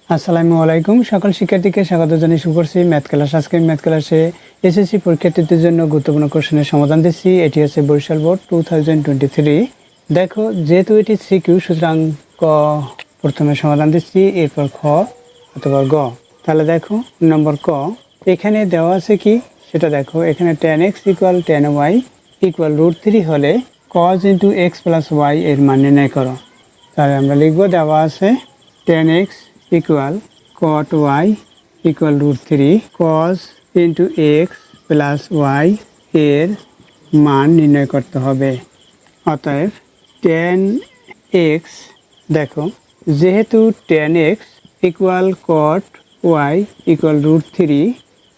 আসসালামু আলাইকুম সকল শিক্ষার্থীকে স্বাগত জানিয়ে শুরু করছি ম্যাথ ক্লাস। আজকে ম্যাথ ক্লাসে এসএসসি পরীক্ষার্থীদের জন্য গুরুত্বপূর্ণ কোশ্চেনের সমাধান দিচ্ছি। এটি হচ্ছে বরিশাল বোর্ড 2023। দেখো, যেহেতু এটি সিকিউ, সুতরাং ক প্রথমে সমাধান দিচ্ছি, এরপর খ অথবা গ। তাহলে দেখো নম্বর ক, এখানে দেওয়া আছে কি সেটা দেখো। এখানে tan x = tan y = √3 হলে cos × x + y এর মান নির্ণয় করো। তাহলে আমরা লিখব, দেওয়া আছে tan x = cot y = √3 cos × x + y এর মান নির্ণয় করতে হবে। অতএব tan x, দেখো যেহেতু tan x = cot y = √3,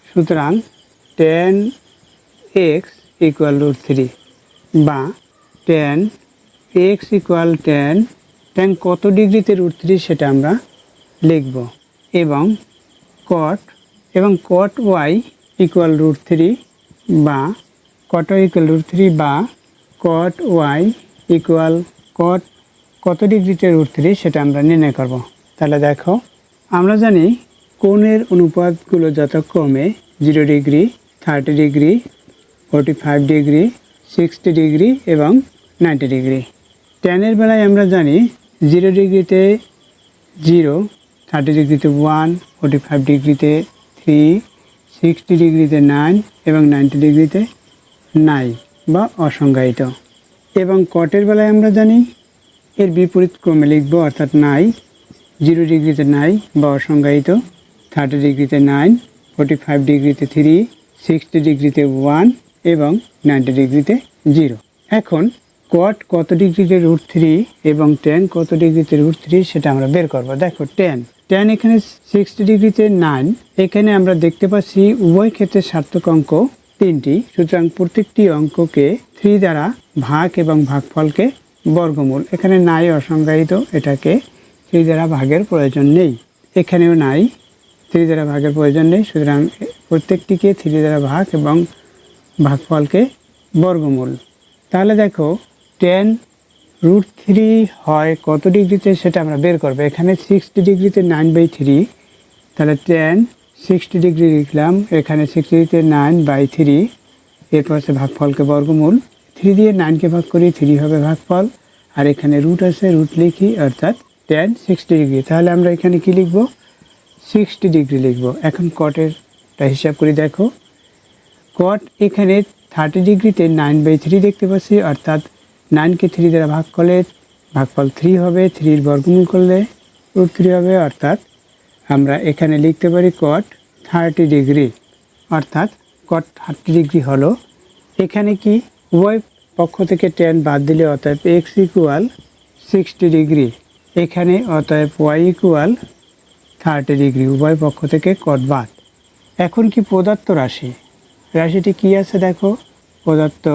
সুতরাং tan x = √3 বা tan x = tan কত ডিগ্রিতে √3 সেটা আমরা লিখব। এবং cot y = √3 বা cot y = √3 বা cot y cot কত ডিগ্রিতে √3 সেটা আমরা নির্ণয় করব। তাহলে দেখো, আমরা জানি কোণের অনুপাতগুলো যথাক্রমে 0 ডিগ্রি, 30 ডিগ্রি, 45 ডিগ্রি, 60 ডিগ্রি এবং 90 ডিগ্রি। ট্যানের বেলায় আমরা জানি 0 ডিগ্রিতে 0, 30 ডিগ্রিতে 1, 45 ডিগ্রিতে 3, 60 ডিগ্রিতে 9 এবং 90 ডিগ্রিতে 9 বা অসংজ্ঞায়িত। এবং কটের বেলায় আমরা জানি এর বিপরীত ক্রমে লিখব, অর্থাৎ 9, 0 ডিগ্রিতে 9 বা অসংজ্ঞায়িত, 30 ডিগ্রিতে 9, 45 ডিগ্রিতে 3, 60 ডিগ্রিতে 1 এবং 90 ডিগ্রিতে 0। এখন cot কত ডিগ্রিতে √3 এবং tan কত ডিগ্রিতে √3 সেটা আমরা বের করব। দেখো tan এখানে 60 ডিগ্রিতে 9, এখানে আমরা দেখতে পাচ্ছি উভয় ক্ষেত্রে সার্থক অঙ্ক 3টি, সুতরাং প্রত্যেকটি অঙ্ককে 3 দ্বারা ভাগ এবং ভাগফলকে বর্গমূল। এখানে নাই অসংজ্ঞায়িত, এটাকে 3 দ্বারা ভাগের প্রয়োজন নেই। এখানেও নাই, 3 দ্বারা ভাগের প্রয়োজন নেই, সুতরাং প্রত্যেকটিকে 3 দ্বারা ভাগ এবং ভাগফলকে বর্গমূল। তাহলে দেখো tan √3 হয় কত ডিগ্রিতে সেটা আমরা বের করব। এখানে 60 ডিগ্রিতে 9/3, তাহলে tan 60 ডিগ্রি লিখলাম, এখানে 60 ডিগ্রিতে 9/3, এরপর আছে ভাগফলকে বর্গমূল। 3 দিয়ে 9কে ভাগ করি, 3 হবে ভাগফল, আর এখানে রুট আছে, রুট লিখি, অর্থাৎ tan 60 ডিগ্রি। তাহলে আমরা এখানে কি লিখব, 60 ডিগ্রি লিখব। এখন কটেরটা হিসাব করি। দেখো cot এখানে 30 ডিগ্রিতে 9/3 দেখতে পাচ্ছি, অর্থাৎ 9কে 3 দ্বারা ভাগ করলে ভাগফল 3 হবে, 3 বর্গমূল করলে √3 হবে, অর্থাৎ আমরা এখানে লিখতে পারি cot 30 ডিগ্রি। অর্থাৎ cot 30 ডিগ্রি হলো, এখানে কি উভয় পক্ষ থেকে tan বাদ দিলে অতএব x = 60 ডিগ্রি, এখানে অতএব y = 30 ডিগ্রি, উভয় পক্ষ থেকে cot বাদ। এখন কি প্রদত্ত রাশিটি কি আছে, দেখো প্রদত্ত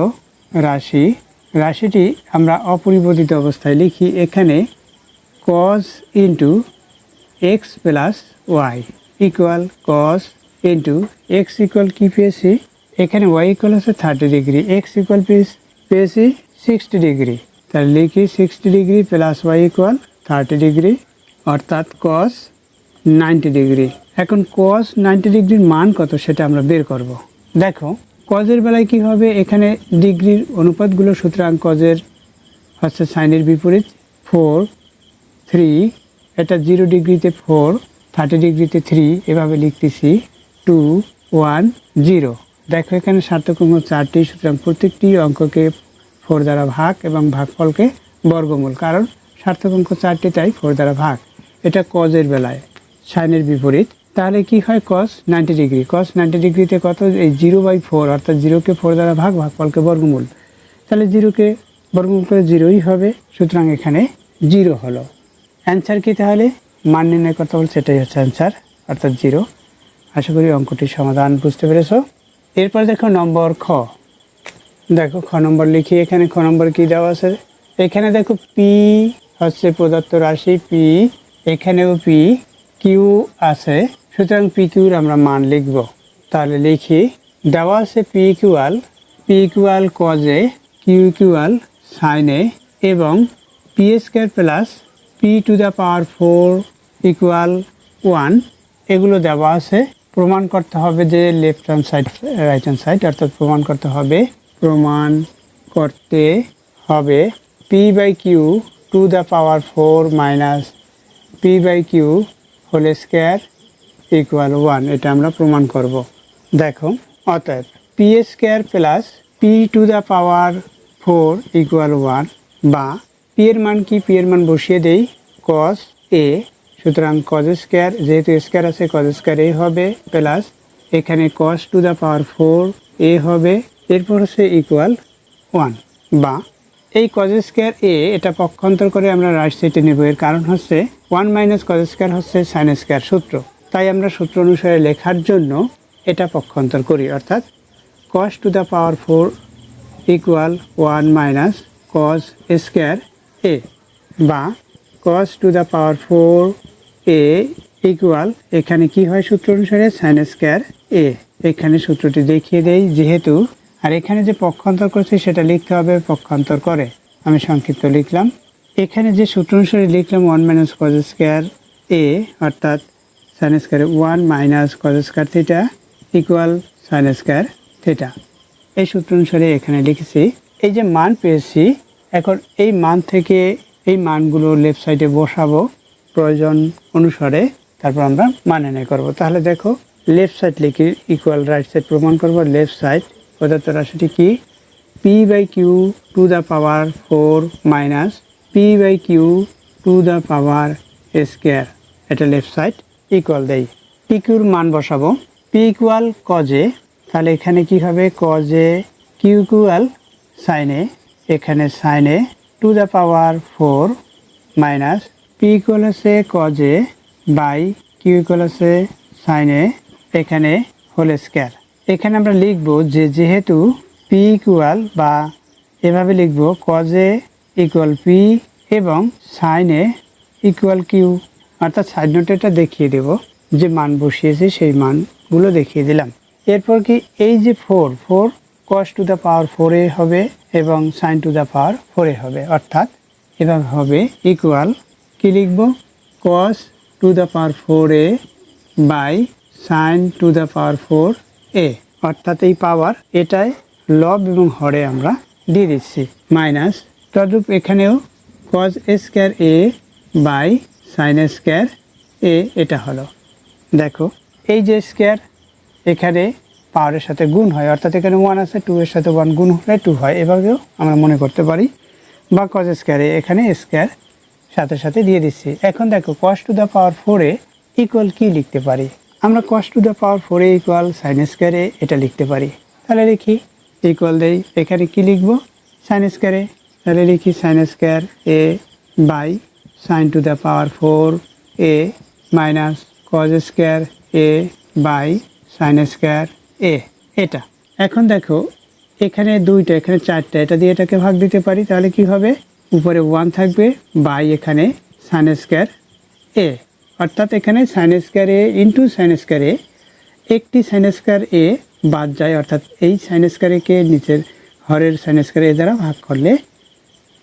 রাশিটি আমরা অপরিবর্তিত অবস্থায় লিখি। এখানে cos × x + y = cos × x কি পেয়েছি, এখানে y হচ্ছে 30 ডিগ্রি, x পেয়েছি 60 ডিগ্রি। তাহলে লিখি 60 ডিগ্রি প্লাস y = 30 ডিগ্রি, অর্থাৎ cos 90 ডিগ্রি। এখন cos 90 ডিগ্রির মান কত সেটা আমরা বের করব। দেখো কজের বেলায় কি হবে, এখানে ডিগ্রির অনুপাতগুলো, সুতরাং কজের হচ্ছে সাইনের বিপরীত 4, 3, এটা 0 ডিগ্রিতে 4, 30 ডিগ্রিতে 3, এভাবে লিখতেছি 2, 1, 0। দেখো এখানে সার্থক অঙ্ক 4টি, সুতরাং প্রত্যেকটি অঙ্ককে 4 দ্বারা ভাগ এবং ভাগফলকে বর্গমূল, কারণ সার্থক অঙ্ক 4টি, তাই 4 দ্বারা ভাগ। এটা কজের বেলায় সাইনের বিপরীত। তাহলে কি হয়, cos 90 ডিগ্রি, cos 90 ডিগ্রিতে কত, এই 0/4, অর্থাৎ 0কে 4 দ্বারা ভাগ, ভাগফলকে বর্গমূল। তাহলে 0কে বর্গমূল করে 0ই হবে, সুতরাং এখানে 0 হলো অ্যান্সার। কি তাহলে মান নির্ণয় করতে বলছে, সেটাই হচ্ছে অ্যান্সার, অর্থাৎ 0। আশা করি অঙ্কটির সমাধান বুঝতে পেরেছ। এরপর দেখো নম্বর খ। দেখো খ নম্বর লিখি। এখানে খ নম্বর কি দেওয়া আছে, এখানে দেখো পি হচ্ছে প্রদত্ত রাশি পি, এখানেও পি কিউ আছে, সুতরাং পি কিউর আমরা মান লিখব। তাহলে লিখি, দেওয়া আছে P equal cos a, Q equal sin a এবং p² plus p⁴ equal one এগুলো দেওয়া আছে। প্রমাণ করতে হবে যে left hand side right hand side, অর্থাৎ প্রমাণ করতে হবে P by Q to the power 4 minus P by Q whole square equal 1। এটা আমরা প্রমাণ করব। দেখো, অতএব P square plus P to the power 4 equal 1, বা পি এর মান কি, পি এর মান বসিয়ে দেই কস এ, সুতরাং কজ স্কোয়ার, যেহেতু স্কোয়ার আছে কজ স্কোয়ার এ হবে, প্লাস এখানে কস টু দ্য পাওয়ার 4 এ হবে, এরপর হচ্ছে ইকুয়াল 1, বা এই কজ স্কোয়ার এ এটা পক্ষান্তর করে আমরা রাইট সাইডে নেব। এর কারণ হচ্ছে 1 মাইনাস কজ স্কোয়ার হচ্ছে সাইন স্কোয়ার সূত্র, তাই আমরা সূত্র অনুসারে লেখার জন্য এটা পক্ষান্তর করি, অর্থাৎ cos to the power 4 equal 1 minus cos square a, বা cos to the power 4 a equal, এখানে কি হয় সূত্র অনুসারে সাইন স্কোয়ার এ। এখানে সূত্রটি দেখিয়ে দেই যেহেতু, আর এখানে যে পক্ষান্তর করছি সেটা লিখতে হবে পক্ষান্তর করে, আমি সংক্ষিপ্ত লিখলাম। এখানে যে সূত্র অনুসারে লিখলাম 1 মাইনাস কজ স্কোয়ার এ, অর্থাৎ sine square 1 minus cos square theta equal sine square theta, এই সূত্র অনুসারে এখানে লিখেছি। এই যে মান পেয়েছি, এখন এই মান থেকে এই মানগুলো লেফট সাইডে বসাবো প্রয়োজন অনুসারে, তারপর আমরা মান নির্ণয় করব। তাহলে দেখো, লেফট সাইড লিখি ইকুয়াল রাইট সাইড প্রমাণ করব। লেফট সাইড প্রদত্ত রাশিটি কি, P by Q to the power 4 minus P by Q to the power square, এটা লেফট সাইড ইকুয়াল দেই। পি কিউর মান বসাবো, পি ইকুয়াল কজে, তাহলে এখানে কি হবে কজে কিউ ইকুয়াল সাইনে, এখানে সাইনে to the power 4 minus p equal আছে কজে বাই কিউ ইকুয়াল আছে সাইনে, এখানে হোল স্কোয়ার। এখানে আমরা লিখব যে যেহেতু পি ইকুয়াল, বা এভাবে লিখব কজে ইকুয়াল পি এবং সাইনে ইকুয়াল কিউ, অর্থাৎ সাইড নোটে এটা দেখিয়ে দেব যে মান বসিয়েছি সেই মানগুলো দেখিয়ে দিলাম। এরপর কি, এই যে 4 cos to the power 4 A হবে এবং sine to the power 4 A হবে, অর্থাৎ এভাবে হবে ইকুয়াল, কি লিখব cos to the power 4 A by sine to the power 4 এ, অর্থাৎ এই পাওয়ার এটাই লব এবং হরে আমরা দিয়ে দিচ্ছি, মাইনাস তদ্রূপ এখানেও cos square a by sine square a, এটা হলো। দেখো, এই যে স্কোয়ার এখানে পাওয়ারের সাথে গুণ হয়, অর্থাৎ এখানে 1 আছে, 2 এর সাথে 1 গুণ হলে 2 হয়, এভাবেও আমরা মনে করতে পারি, বা cos স্কোয়ার এ এখানে স্কোয়ার সাথে সাথে দিয়ে দিচ্ছি। এখন দেখো, cos to the power 4 a equal কি লিখতে পারি আমরা, cos to the power 4 a equal sine square a, এটা লিখতে পারি। তাহলে লিখি ইকুয়াল দেই, এখানে কি লিখব সাইন স্কোয়ার এ, তাহলে লিখি sine square a by sine to the power 4 a minus cos square a by sine square a, এটা। এখন দেখো, এখানে দুইটা, এখানে চারটা, এটা দিয়ে এটাকে ভাগ দিতে পারি, তাহলে কি হবে উপরে 1 থাকবে বাই এখানে সাইন স্কোয়ার এ, অর্থাৎ এখানে সাইন স্কোয়ার এ ইন্টু সাইন স্কোয়ার এ, একটি সাইন স্কোয়ার এ বাদ যায়, অর্থাৎ এই সাইন স্কোয়ার একে নিচের হরের সাইন স্কোয়ার এ দ্বারা ভাগ করলে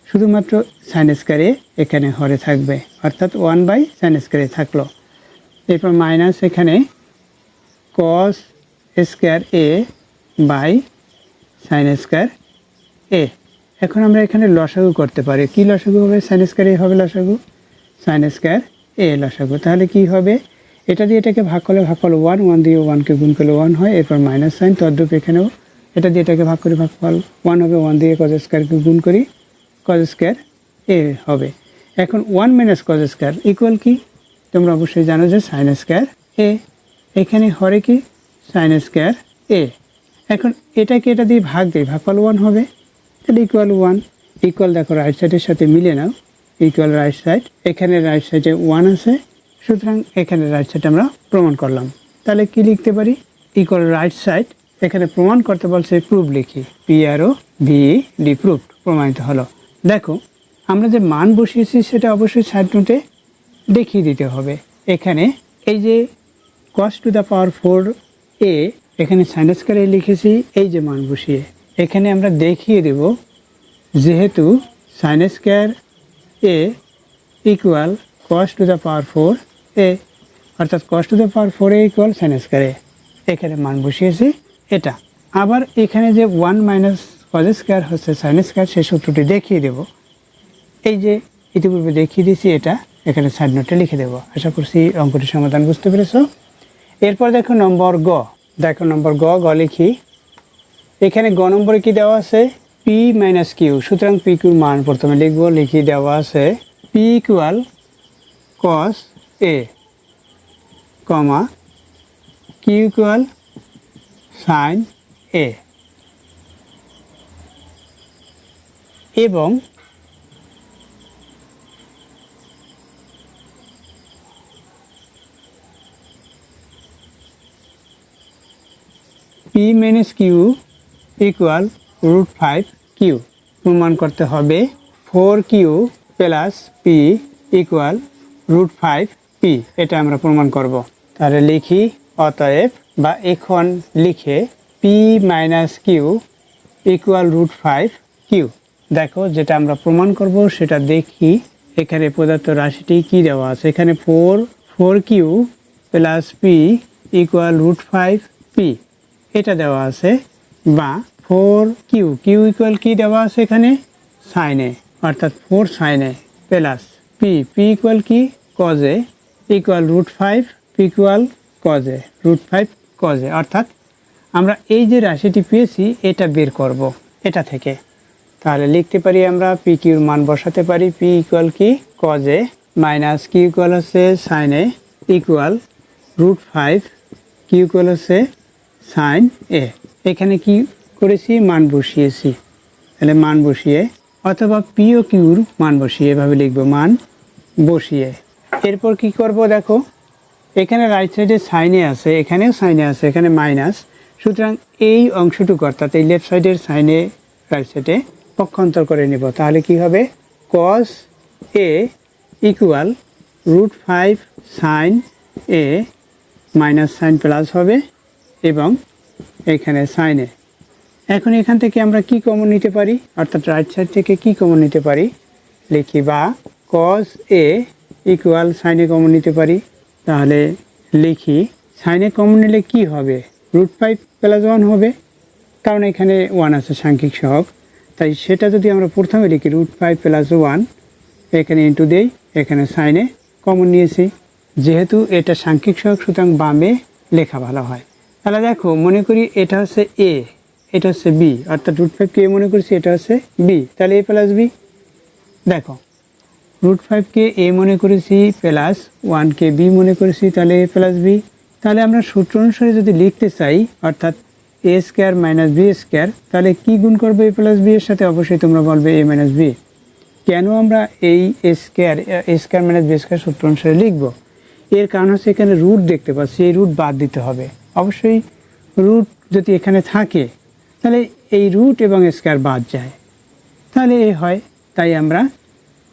শুধুমাত্র সাইন স্কোয়ার এ এখানে হরে থাকবে, অর্থাৎ 1 বাই সাইন স্কোয়ার এ থাকলো। এরপর মাইনাস এখানে cos square a by sine square a. এখন আমরা এখানে লসাগু করতে পারি, কি লসাগু হবে, সাইন স্কোয়ার এ হবে লসাগু, সাইন স্কোয়ার এ লসাগু, তাহলে কি হবে, এটা দিয়ে এটাকে ভাগ করলে 1 দিয়ে 1কে গুণ করলে 1 হয়, এরপর মাইনাস সাইন, তদ্রূপ এখানেও এটা দিয়ে এটাকে ভাগ করে ভাগফল 1 হবে, 1 দিয়ে cos স্কোয়ারকে গুণ করি, cos স্কোয়ার এ হবে। এখন 1 মাইনাস cos স্কোয়ার ইকুয়াল কি, তোমরা অবশ্যই জানো যে সাইন স্কোয়ার এ, এখানে হরে কি সাইন স্কোয়ার এ। এখন এটাকে এটা দিয়ে ভাগ দিই, ভাগফল 1 হবে, তাহলে ইকুয়াল 1, ইকুয়াল দেখো রাইট সাইডের সাথে মিলে নাও, ইকুয়াল রাইট সাইড, এখানে রাইট সাইডে 1 আছে, সুতরাং এখানে রাইট সাইড আমরা প্রমাণ করলাম। তাহলে কি লিখতে পারি, ইকুয়াল রাইট সাইড, এখানে প্রমাণ করতে বলছে প্রুফ, লিখি PROVED, প্রুফ, প্রমাণিত হলো। দেখো, আমরা যে মান বসিয়েছি সেটা অবশ্যই সাইড নোটে দেখিয়ে দিতে হবে। এখানে এই যে cos টু দ্য পাওয়ার 4 এ, এখানে সাইন স্কোয়ার এ লিখেছি, এই যে মান বসিয়ে এখানে আমরা দেখিয়ে দেব যেহেতু sine square a equal cos to the power 4 এ, অর্থাৎ cos to the power 4a equal sine square a. এখানে মান বসিয়েছি এটা। আবার এখানে যে 1 মাইনাস কজ স্কয়ার হচ্ছে সাইন স্কয়ার, সেই সূত্রটি দেখিয়ে দেব। এই যে ইতিপূর্বে দেখিয়ে দিয়েছি, এটা এখানে সাইড নোটে লিখে দেব। আশা করছি অঙ্কটির সমাধান বুঝতে পেরেছো। এরপর দেখো নম্বর গ। দেখো নম্বর গ লিখি। এখানে গ নম্বরে কি দেওয়া আছে? P minus Q. সুতরাং পি কিউর মান প্রথমে লিখব। লিখি দেওয়া আছে P equal cos A comma Q equal sine A, এবং P minus Q equal root 5 Q. প্রমাণ করতে হবে 4 Q plus P equal root 5 P. এটা আমরা প্রমাণ করব। তাহলে লিখি অতএব বা এখন লিখে P minus Q equal root 5 Q. দেখো যেটা আমরা প্রমাণ করব সেটা দেখি। এখানে প্রদত্ত রাশিটি কি দেওয়া আছে? এখানে 4 Q plus P equal root 5 P এটা দেওয়া আছে, বা 4 কিউ ইকুয়াল কি দেওয়া আছে এখানে? সাইন এ, অর্থাৎ 4 sine A plus P equal কি? Cos A equal root 5 P equal cos A, root 5 cos A. অর্থাৎ আমরা এই যে রাশিটি পেয়েছি এটা বের করব এটা থেকে। তাহলে লিখতে পারি আমরা পি কিউর মান বসাতে পারি। পি ইকুয়াল কি? Cos A minus Q equal হচ্ছে sine A equal root 5 Q equal হচ্ছে সাইন এ। এখানে কি করেছি? মান বসিয়েছি। তাহলে মান বসিয়ে, অথবা পি ও কিউর মান বসিয়ে এভাবে লিখব, মান বসিয়ে। এরপর কি করব? দেখো এখানে রাইট সাইডে সাইনে আছে, এখানেও সাইনে আছে, এখানে মাইনাস। সুতরাং এই অংশটুকু অর্থাৎ এই লেফট সাইডের সাইনে রাইট সাইডে পক্ষান্তর করে নেব। তাহলে কি হবে? কস এ ইকুয়াল রুট 5 সাইন এ মাইনাস সাইন প্লাস হবে, এবং এখানে সাইন এ। এখন এখান থেকে আমরা কি কমন নিতে পারি? অর্থাৎ রাইট সাইড থেকে কি কমন নিতে পারি? লিখি বা কস এ ইকুয়াল সাইন এ কমন নিতে পারি। তাহলে লিখি সাইন এ কমন নিলে কি হবে? রুট 5 প্লাস 1 হবে, কারণ এখানে 1 আছে সাংখ্যিক সহগ। তাই সেটা যদি আমরা প্রথমে লিখি রুট 5 প্লাস 1, এখানে ইন্টু দেই, এখানে সাইন এ কমন নিয়েছি। যেহেতু এটা সাংখ্যিক সহগ সুতরাং বামে লেখা ভালো হয়। তাহলে দেখো মনে করি এটা হচ্ছে এ, এটা হচ্ছে বি, অর্থাৎ রুট 5 কে এ মনে করছি, এটা হচ্ছে বি। তাহলে এ প্লাস বি। দেখো রুট 5 কে এ মনে করেছি প্লাস 1 কে বি মনে করেছি, তাহলে এ প্লাস বি। তাহলে আমরা সূত্র অনুসারে যদি লিখতে চাই, অর্থাৎ এ স্কোয়ার মাইনাস বি স্কোয়ার, তাহলে কি গুণ করবে এ প্লাস বি এর সাথে? অবশ্যই তোমরা বলবে এ মাইনাস বি। কেন আমরা এই এ স্কোয়ার মাইনাস বি স্কোয়ার সূত্র অনুসারে লিখবো? এর কারণ হচ্ছে এখানে রুট দেখতে পাচ্ছি, এই রুট বাদ দিতে হবে। অবশ্যই রুট যদি এখানে থাকে তাহলে এই রুট এবং স্কোয়ার বাদ যায়, তাহলে এ হয়। তাই আমরা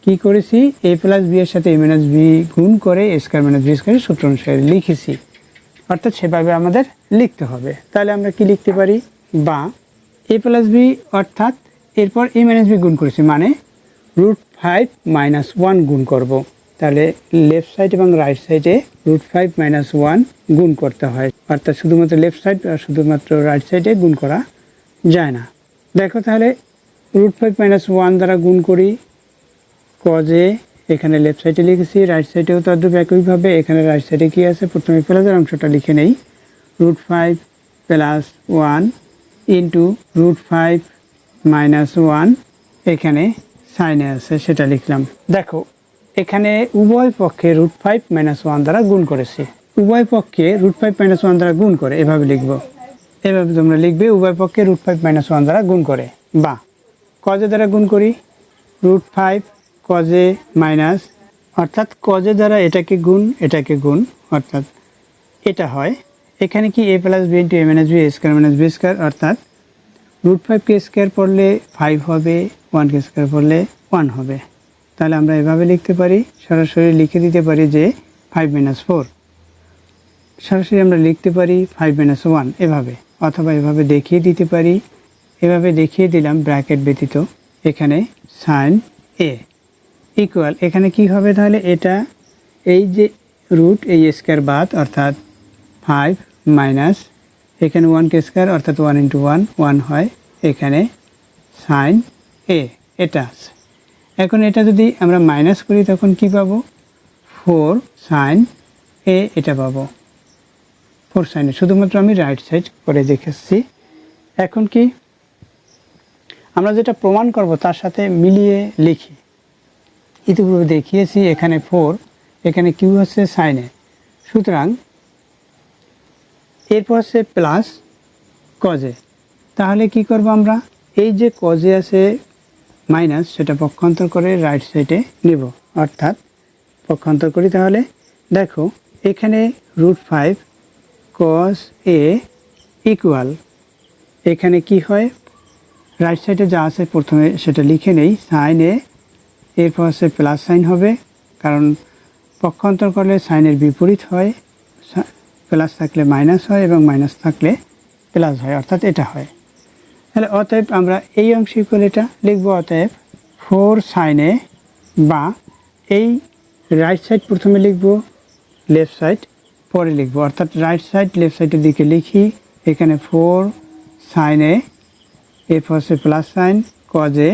কি করেছি? এ প্লাস বি এর সাথে এ মাইনাস বি গুণ করে এ স্কোয়ার মাইনাস বি স্কোয়ারের সূত্র অনুসারে লিখেছি, অর্থাৎ সেভাবে আমাদের লিখতে হবে। তাহলে আমরা কি লিখতে পারি? বা এ প্লাস বি অর্থাৎ এরপর এ মাইনাস বি গুণ করেছি, মানে রুট 5 মাইনাস 1 গুণ করব। তাহলে লেফট সাইড এবং রাইট সাইডে রুট 5 মাইনাস 1 গুণ করতে হয়, অর্থাৎ শুধুমাত্র লেফট সাইড আর শুধুমাত্র রাইট সাইডে গুণ করা যায় না। দেখো তাহলে রুট 5 মাইনাস 1 দ্বারা গুণ করি কজে, এখানে লেফট সাইডে লিখেছি, রাইট সাইডেও তদ্রূপ একইভাবে। এখানে রাইট সাইডে কি আছে? প্রথমে প্লাসের অংশটা লিখে নেই, root 5 plus 1 into root 5 minus 1, এখানে সাইনে আছে সেটা লিখলাম। দেখো এখানে উভয় পক্ষে রুট 5 মাইনাস 1 দ্বারা গুণ করেছি, উভয় পক্ষে রুট 5 মাইনাস 1 দ্বারা গুণ করে এভাবে লিখবো। এভাবে তোমরা লিখবে উভয় পক্ষে রুট 5 মাইনাস 1 দ্বারা গুণ করে। বা কজে দ্বারা গুণ করি, রুট 5 কজে মাইনাস, অর্থাৎ কজে দ্বারা এটাকে গুণ, অর্থাৎ এটা হয়। এখানে কি a plus b into a minus b square minus b square, অর্থাৎ রুট 5 কে স্কোয়ার পড়লে 5 হবে, 1 কে স্কোয়ার পড়লে 1 হবে। তাহলে আমরা এভাবে লিখতে পারি, সরাসরি লিখে দিতে পারি যে 5 মাইনাস 4, সরাসরি আমরা লিখতে পারি 5 মাইনাস 1 এভাবে, অথবা এভাবে দেখিয়ে দিতে পারি। এভাবে দেখিয়ে দিলাম ব্র্যাকেট ব্যতীত। এখানে সাইন এ ইকুয়াল, এখানে কি হবে? তাহলে এটা এই যে রুট এই স্কোয়ার বাদ অর্থাৎ 5 মাইনাস এখানে 1 কে স্কোয়ার অর্থাৎ 1 ইন্টু 1 1 হয়, এখানে সাইন এ এটা আছে। এখন এটা যদি আমরা মাইনাস করি তখন কি পাবো? 4 সাইন এ এটা পাবো, 4 সাইন এ। শুধুমাত্র আমি রাইট সাইড করে দেখেছি। এখন কি আমরা যেটা প্রমাণ করব তার সাথে মিলিয়ে লিখি। ইতিপূর্বে দেখিয়েছি এখানে 4, এখানে কিউ হচ্ছে সাইন এ, সুতরাং এরপর হচ্ছে প্লাস কজে। তাহলে কি করব আমরা? এই যে কজে আছে মাইনাস সেটা পক্ষান্তর করে রাইট সাইডে নিব, অর্থাৎ পক্ষান্তর করি। তাহলে দেখো এখানে √5 cos a ইকুয়াল, এখানে কি হয় রাইট সাইডে যা আছে প্রথমে সেটা লিখে নেই, সাইন এ, এরপর হচ্ছে প্লাস সাইন হবে, কারণ পক্ষান্তর করলে সাইনের বিপরীত হয়, প্লাস থাকলে মাইনাস হয় এবং মাইনাস থাকলে প্লাস হয়, অর্থাৎ এটা হয়। তাহলে অতএব আমরা এই অংশ ইকুয়াল এটা লিখব, অতএব 4 সাইন এ, বা এই রাইট সাইড প্রথমে লিখব, লেফট সাইড পরে লিখব, অর্থাৎ রাইট সাইড লেফট সাইডের দিকে লিখি। এখানে 4 সাইন এ, এরপর হচ্ছে প্লাস সাইন কজে,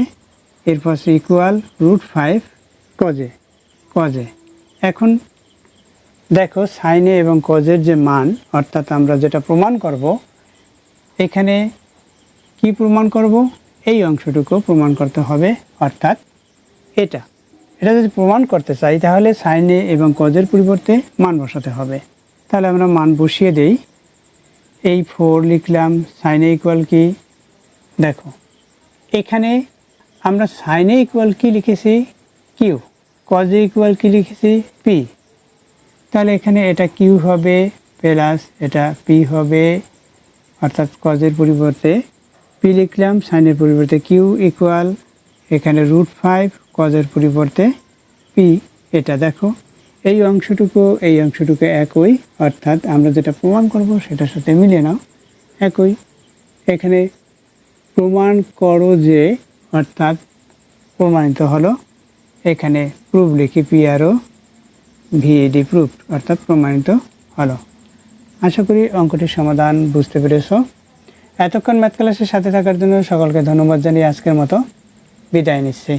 এরপর হচ্ছে ইকুয়াল √5 কজে কজে। এখন দেখো সাইনে এবং কজের যে মান, অর্থাৎ আমরা যেটা প্রমাণ করব, এখানে কি প্রমাণ করব? এই অংশটুকু প্রমাণ করতে হবে, অর্থাৎ এটা যদি প্রমাণ করতে চাই তাহলে সাইনে এবং কজের পরিবর্তে মান বসাতে হবে। তাহলে আমরা মান বসিয়ে দেই। এই 4 লিখলাম, সাইনে ইকুয়াল কি, দেখো এখানে আমরা সাইনে ইকুয়াল কি লিখেছি? কিউ। কজে ইকুয়াল কি লিখেছি? পি। তাহলে এখানে এটা কিউ হবে প্লাস এটা পি হবে, অর্থাৎ কজের পরিবর্তে পি লিখলাম, সাইনের পরিবর্তে কিউ ইকুয়াল এখানে √5 কজের পরিবর্তে পি। এটা দেখো এই অংশটুকু একই, অর্থাৎ আমরা যেটা প্রমাণ করব সেটার সাথে মিলিয়ে নাও, একই। এখানে প্রমাণ করো যে, অর্থাৎ প্রমাণিত হলো, এখানে প্রুফ লিখি, PRO VAD প্রুফ, অর্থাৎ প্রমাণিত হলো। আশা করি অঙ্কটির সমাধান বুঝতে পেরেছ। এতক্ষণ ম্যাথ ক্লাসের সাথে থাকার জন্য সকলকে ধন্যবাদ জানিয়ে আজকের মতো বিদায় নিচ্ছি।